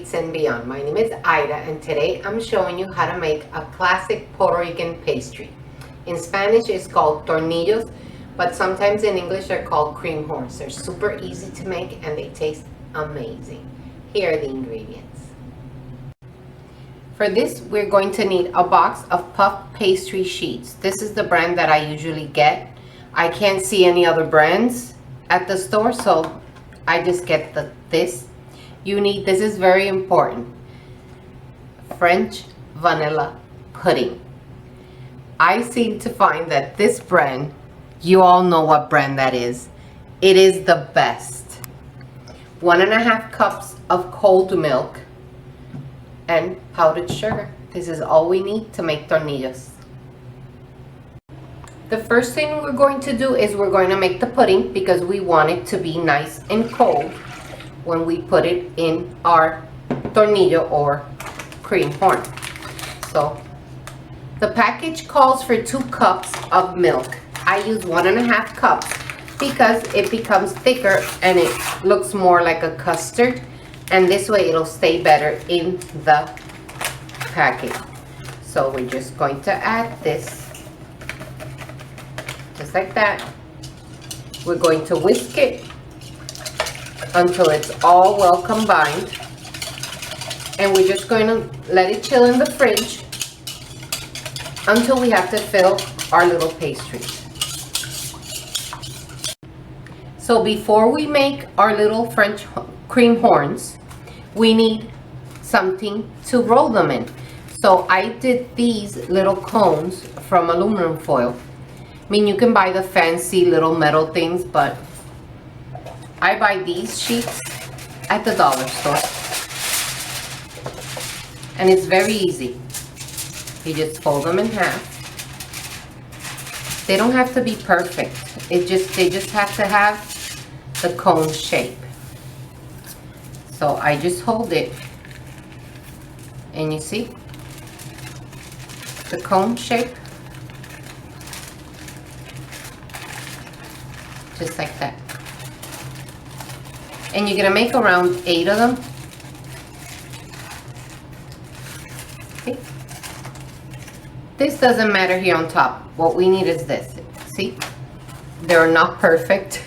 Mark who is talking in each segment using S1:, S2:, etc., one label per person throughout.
S1: States and beyond. My name is Ida and today I'm showing you how to make a classic Puerto Rican pastry. In Spanish it's called tornillos, but sometimes in English they're called cream horns. They're super easy to make and they taste amazing. Here are the ingredients. For this we're going to need a box of puff pastry sheets. This is the brand that I usually get. I can't see any other brands at the store, so I just get this. You need, this is very important, French vanilla pudding. I seem to find that this brand, you all know what brand that is. It is the best. 1.5 cups of cold milk and powdered sugar. This is all we need to make tornillos. The first thing we're going to do is we're going to make the pudding because we want it to be nice and cold when we put it in our tornillo or cream horn. So the package calls for 2 cups of milk. I use 1.5 cups because it becomes thicker and it looks more like a custard, and this way it'll stay better in the package. So we're just going to add this just like that. We're going to whisk it until it's all well combined, and we're just going to let it chill in the fridge until we have to fill our little pastry. So before we make our little French cream horns, we need something to roll them in. So I did these little cones from aluminum foil. I mean, you can buy the fancy little metal things, but I buy these sheets at the dollar store. And it's very easy. You just fold them in half. They don't have to be perfect. They just have to have the cone shape. So I just hold it, and you see the cone shape, just like that. And you're gonna make around 8 of them. Okay. This doesn't matter here on top. What we need is this. See, they're not perfect,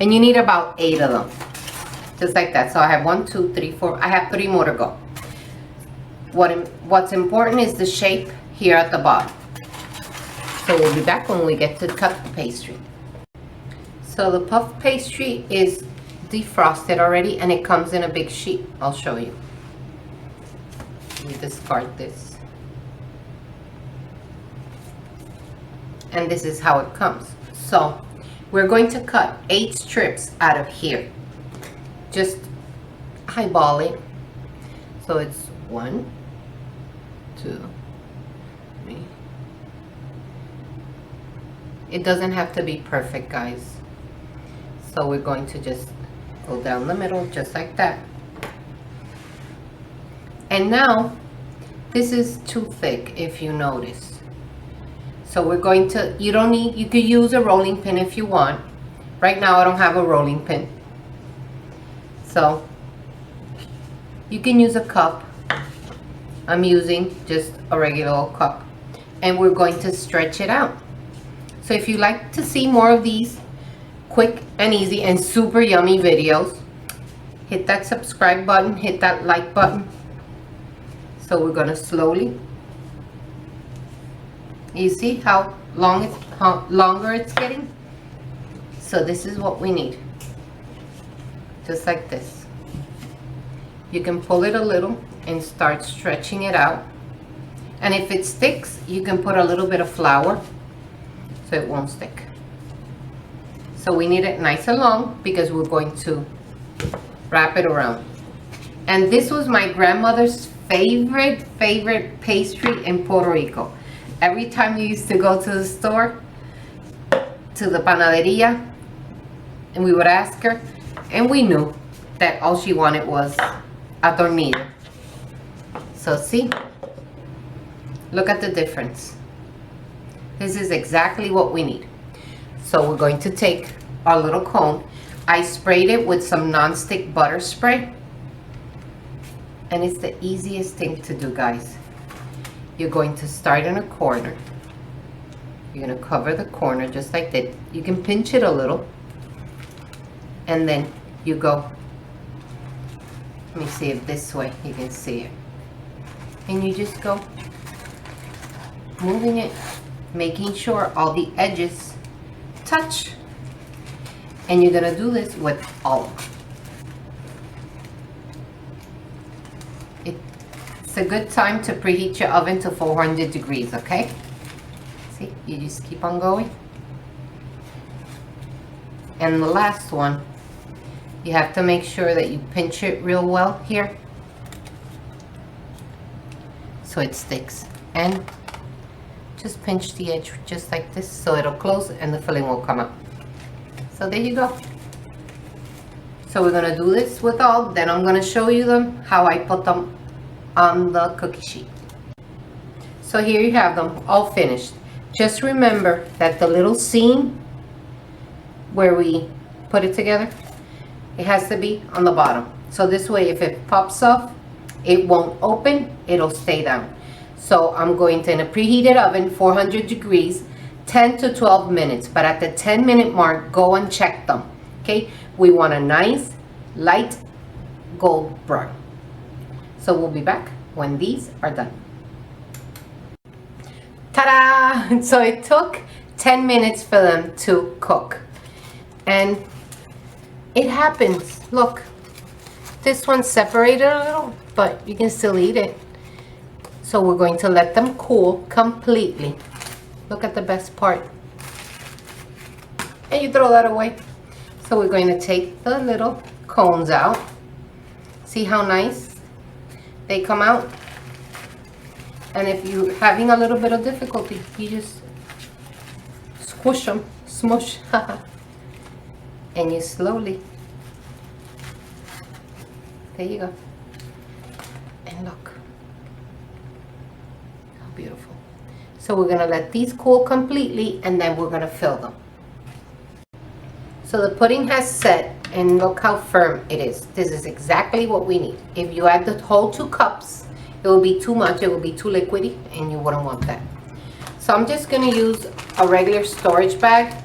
S1: and you need about 8 of them, just like that. So I have 1, 2, 3, 4. I have 3 more to go. What's important is the shape here at the bottom. So we'll be back when we get to cut the pastry. So the puff pastry is defrosted already, and it comes in a big sheet. I'll show you. You discard this, and this is how it comes. So we're going to cut 8 strips out of here. Just eyeball it. So it's 1, 2, 3. It doesn't have to be perfect, guys. So we're going to just go down the middle just like that. And now this is too thick, if you notice. So we're going to, you could use a rolling pin if you want. Right now I don't have a rolling pin. So you can use a cup. I'm using just a regular old cup. And we're going to stretch it out. So if you like to see more of these quick and easy and super yummy videos, hit that subscribe button, hit that like button. So we're going to slowly, you see how longer it's getting? So this is what we need, just like this. You can pull it a little and start stretching it out, and if it sticks you can put a little bit of flour so it won't stick. So we need it nice and long because we're going to wrap it around. And this was my grandmother's favorite pastry in Puerto Rico. Every time we used to go to the store, to the panaderia, and we would ask her, and we knew that all she wanted was a tornillo. So see, look at the difference. This is exactly what we need. So we're going to take our little cone. I sprayed it with some non-stick butter spray. And it's the easiest thing to do, guys. You're going to start in a corner. You're going to cover the corner just like that. You can pinch it a little. And then you go. Let me see it this way. You can see it. And you just go moving it, making sure all the edges touch. And you're going to do this with all of them. It's a good time to preheat your oven to 400 degrees, okay? See, you just keep on going. And the last one, you have to make sure that you pinch it real well here so it sticks. And just pinch the edge just like this so it'll close and the filling will come out. So there you go. So we're gonna do this with all, then I'm gonna show you them how I put them on the cookie sheet. So here you have them all finished. Just remember that the little seam where we put it together, it has to be on the bottom. So this way if it pops off, it won't open, it'll stay down. So I'm going to, in a preheated oven, 400 degrees, 10 to 12 minutes. But at the 10-minute mark, go and check them. Okay, we want a nice light gold brown. So we'll be back when these are done. Ta-da! So it took 10 minutes for them to cook. And it happens. Look, this one's separated a little, but you can still eat it. So we're going to let them cool completely. Look at the best part. And you throw that away. So we're going to take the little cones out. See how nice they come out? And if you're having a little bit of difficulty, you just squish them, smush. And you slowly, there you go. And look, how beautiful. So we're gonna let these cool completely and then we're gonna fill them. So the pudding has set and look how firm it is. This is exactly what we need. If you add the whole 2 cups, it will be too much, it will be too liquidy and you wouldn't want that. So I'm just gonna use a regular storage bag.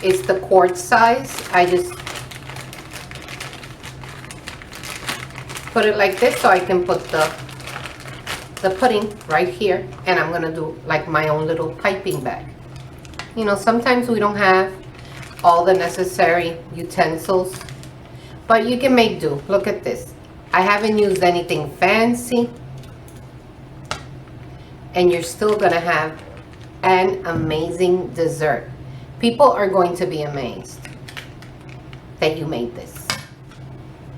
S1: It's the quart size. I just put it like this so I can put the pudding right here, and I'm gonna do like my own little piping bag. You know, sometimes we don't have all the necessary utensils, but you can make do. Look at this. I haven't used anything fancy, and you're still gonna have an amazing dessert. People are going to be amazed that you made this.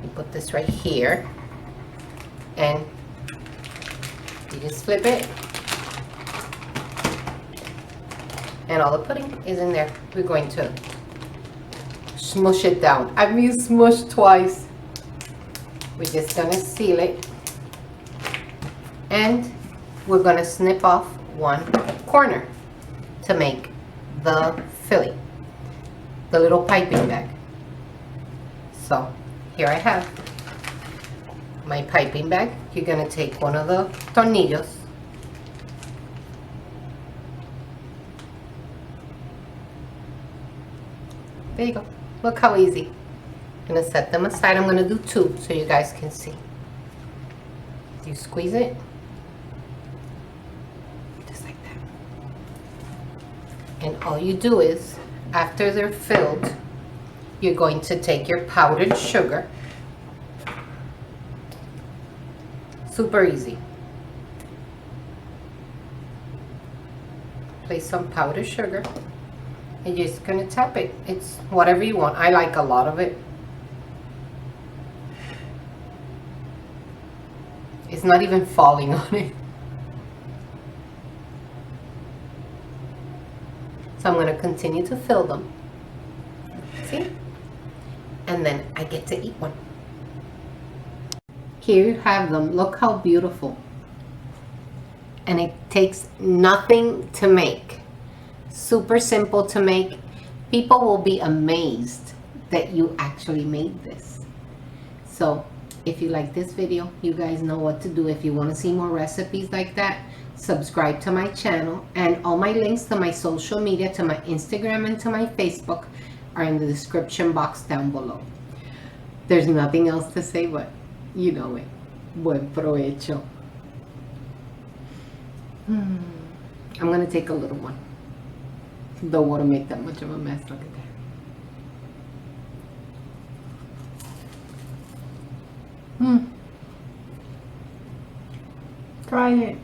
S1: You put this right here, and you just flip it, and all the pudding is in there. We're going to smush it down. I've used smush twice. We're just gonna seal it, and we're gonna snip off one corner to make the filling, the little piping bag. So here I have my piping bag. You're gonna take one of the tornillos, there you go. Look how easy. I'm gonna set them aside. I'm gonna do 2 so you guys can see. You squeeze it just like that, and all you do is, after they're filled, you're going to take your powdered sugar. Super easy. Place some powdered sugar and you're just gonna tap it. It's whatever you want. I like a lot of it. It's not even falling on it. So I'm gonna continue to fill them. See? And then I get to eat one. Here you have them. Look how beautiful. And it takes nothing to make. Super simple to make. People will be amazed that you actually made this. So If you like this video, you guys know what to do. If you want to see more recipes like that, subscribe to my channel, and all my links to my social media, to my Instagram and to my Facebook, are in the description box down below. There's nothing else to say, but you know it. Buen provecho. I'm gonna take a little one. Don't want to make that much of a mess. Look at that. Try it.